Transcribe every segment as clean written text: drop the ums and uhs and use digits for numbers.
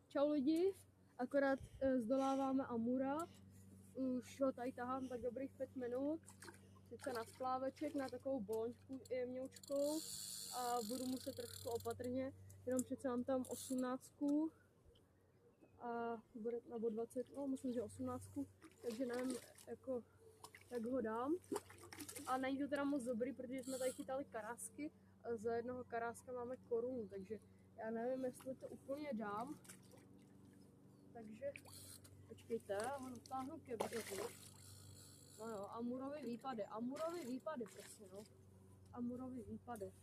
Čau lidi, akorát zdoláváme Amura. Už ho tady tahám tak dobrých 5 minut. Sice na spláveček, na takovou boloňku jemňoučkou a budu muset trošku opatrně, jenom přece mám tam 18 a bude nebo 20, no myslím, že 18, takže nevím, jako, jak ho dám. A není to teda moc dobrý, protože jsme tady chytali karásky a za jednoho karáska máme korunu, takže já nevím, jestli to úplně dám. Takže počkejte, já ho dotáhnu ke břehu. No jo, Amurovy výpady prostě no. Amurovy výpady.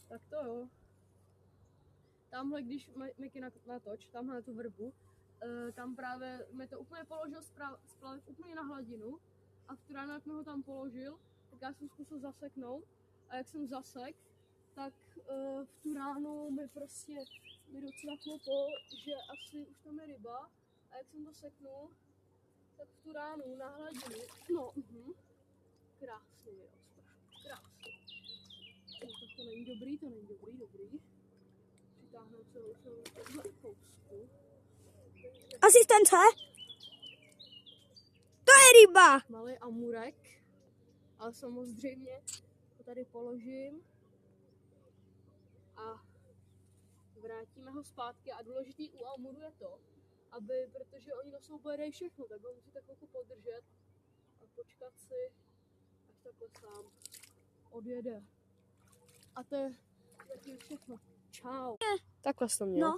Tak to jo. Tamhle, když Miky natoč, tamhle na tu vrbu, tam právě mi to úplně položil splavek úplně na hladinu a v tu ránu, jak mi ho tam položil, tak já jsem zkusil zaseknout a jak jsem zasek, tak v tu ránu mi prostě docvaklo to, že asi už tam je ryba a jak jsem to seknul, tak v tu ránu na hladinu, no, krásně, jo, krásně. To není dobrý, dobrý. Přitáhnout celou tohle kousku. Asistence! To je ryba! Malý amurek, ale samozřejmě ho tady položím a vrátíme ho zpátky. A důležitý u amuru je to, protože oni do souboje dají všechno, tak ho musíte chvilku podržet a počkat si, až takhle sám odjede. A to je zatím všechno. Čau. Takhle jsi to měl. No.